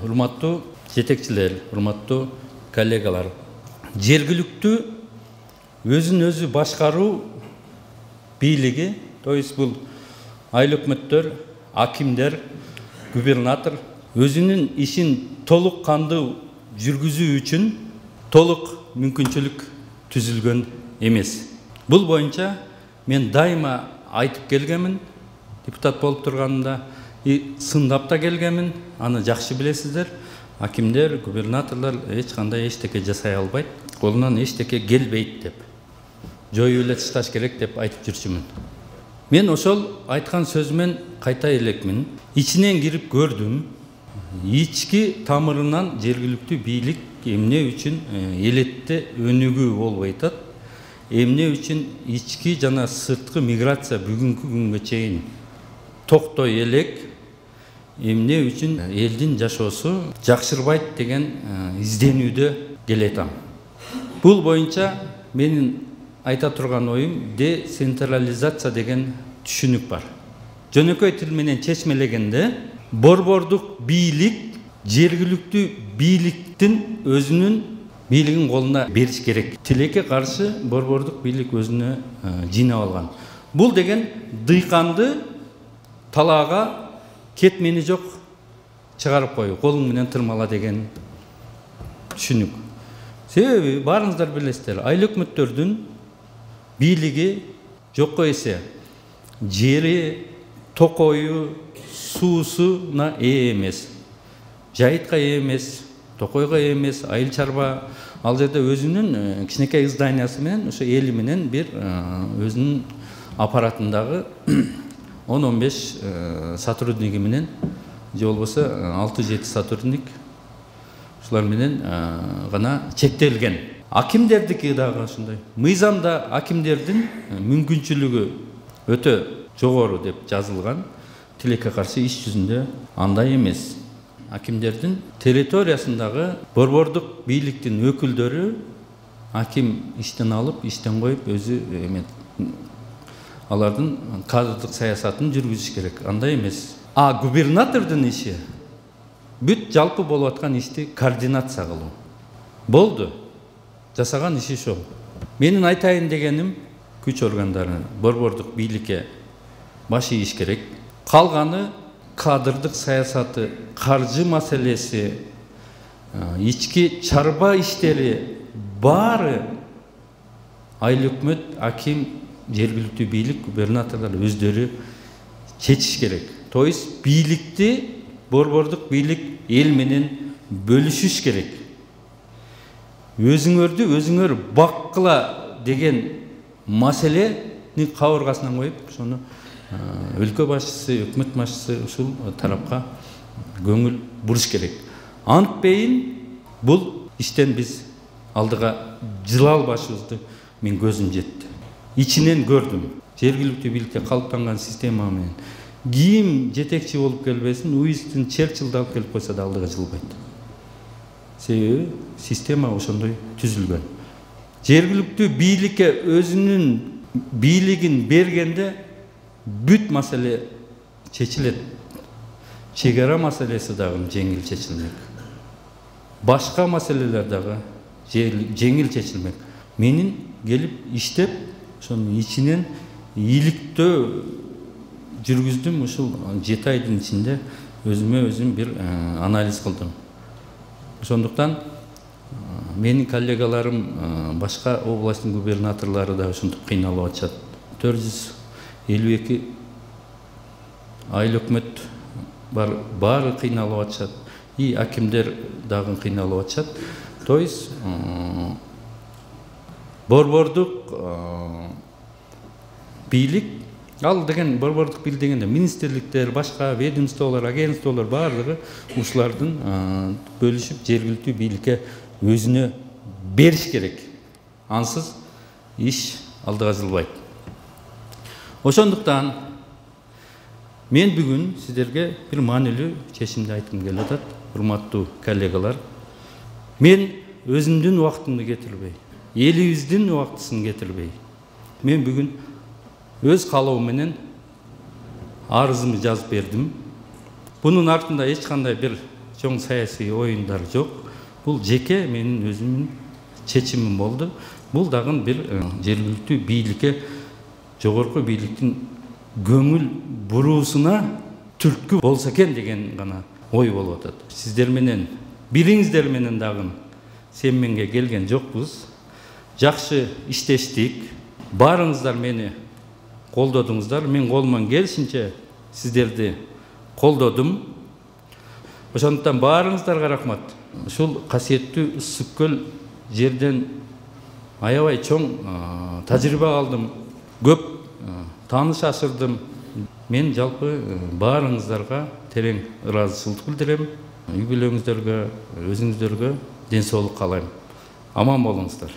урматтуу жетекчилер, урматтуу коллегалар. Жергиликтүү өзүн өзү башкаруу бийлиги, то есть бул айыл өкмөттөр, акимдер, губернатор өзүнүн ишин толук кандуу жүргүзүү үчүн толук мүмкүнчүлүк түзүлгөн эмес. Бул боюнча мен дайыма айтып келгенмин, депутат болуп турганымда, сындап да келгенмин, аны жакшы билесиздер. Акимдер, губернаторлор эч кандай эчтеке жасай албайт, колунан эчтеке келбейт деп, жоюп эле ташташ керек деп айтып жүрчүмүн. Мен ошол айткан сөзүмөн кайта элекмин. Ичинен кирип көрдүм. Ички тамырынан жергиликтүү бийлик эмне үчүн элетте өнүгүү болбой атат, эмне үчүн ички жана сырткы миграция бүгүнкү күнгө чейин токтой элек, эмне үчүн элдин жашоосу жакшырбайт деген изденүүдө келетам. Бул боюнча менин айта турган оюм децентрализация деген түшүнүк бар. Жөнөкөй тил менен чечмелегенде, борбордук бийлик жергиликтүү бийликтин өзүнүн бийлигин колуна бериш керек. Тилекке каршы борбордук бийлик өзүнө жыйнап алган. Бул деген дыйканды талаага кетмени жок чыгарып коюу, колуң менен тырмала деген түшүнүк. Себеби баарыңыздар билесиздер, айыл өкмөттөрдүн бийлиги жокко эсе жери, токою, суусуна ээ эмес. Жайытка ээ эмес, токойго ээ эмес, айыл чарба ал жерде өзүнүн кичинекей зданиясы менен, ошо эли менен бир өзүнүн аппаратындагы 10-15 сотрудниги менен, же болбосо 6-7 сотрудник ушулар менен гана чектелген. Акимдердики дагы ошондой. Мыйзамда акимдердин мүмкүнчүлүгү өтө жогору деп жазылган. Тилекке каршы иш жүзүндө андай эмес. Акимдердин территориясындагы борбордук бийликтин өкүлдөрү аким иштен алып, иштен коюп өзү алардын кадрдык саясатын жүргүзүш керек. Андай эмес. Губернатордун иши бүт жалпы болуп аткан ишти координация кылуу. Болду. Жасаган иши ошол. Менин айтайын дегеним, күч органдары борбордук бийликке баш ийиш керек. Калганы кадрдык саясаты, каржы маселеси, ички чарба иштери баары айыл өкмөт, аким, жергиликтүү бийлик, губернаторлор өздөрү чечиш керек. То есть бийликти борбордук бийлик эл менен бөлүшүш керек. Өзүңөрдү өзүңөр баккыла деген маселени кабыргасынан коюп, ошону өлкө башчысы, өкмөт башчысы ушул тарапка көңүл буруш керек. Антпейин бул иштен биз алдыга жыла албашыбызды мен көзүм жетти. Ичинен көрдүм. Жергиликтүү бийликке калыптанган система менен ким жетекчи болуп келбесин, Уинстон Черчиллди алып келип койсо да алдыга жылбайт. Себеби система ошондой түзүлгөн. Жергиликтүү бийликке өзүнүн бийлигин бергенде бүт маселе чечилет. Чегара маселеси дагы жеңил чечилмек. Башка маселелер дагы жеңил чечилмек. Менин келип иштеп, ошонун ичинен ийгиликтөө жүргүздүм. Ушул 7 айдын ичинде өзүмө өзүм бир анализ кылдым. Ошондуктан менин коллегаларым, башка областтын губернаторлору да ошентип кыйналып атышат. 452 айыл өкмөт баары кыйналып атышат. И акимдер дагы кыйналып атышат. То есть борбордук бийлик, ал деген борбордук бийлик дегенде министрликтер, башка ведомстволор, агентстволор баардыгы ушулардын бөлүшүп жергиликтүү бийликке өзүнө бериш керек. Ансыз иш алдыга жылбайт. Ошондуктан мен бүгүн сиздерге бир маанилүү чечимди айткым келип атат, урматтуу коллегалар. Мен өзүмдүн убактымды кетирбей, элибиздин убактысын кетирбей, мен бүгүн өз калоом менен арызымды жазып бердим. Бунун артында эч кандай бир чоң саясий оюндар жок. Бул жеке менин өзүмдүн чечимим болду. Бул дагы бир жергиликтүү бийликке, жогорку бийликтин көңүл буруусуна түрткү болсо экен деген гана ой болуп атат. Сиздер менен, бириңиздер менен дагы семменге келген жокпуз. Жакшы иштештик. Барыңыздар мени колдодуңуздар. Мен колуман келишинче сиздерди колдодум. Ошондуктан барыңыздарга рахмат. Ушул касиеттүү Ысык көл жерден аябай чоң тажрыйба алдым. Көп тааныш ашырдым. Мен жалпы барыңыздарга терең ыраазычылык билдирем. Үй бүлөңүздөргө, өзүңүздөргө ден соолук каалайм. Аман болуңуздар.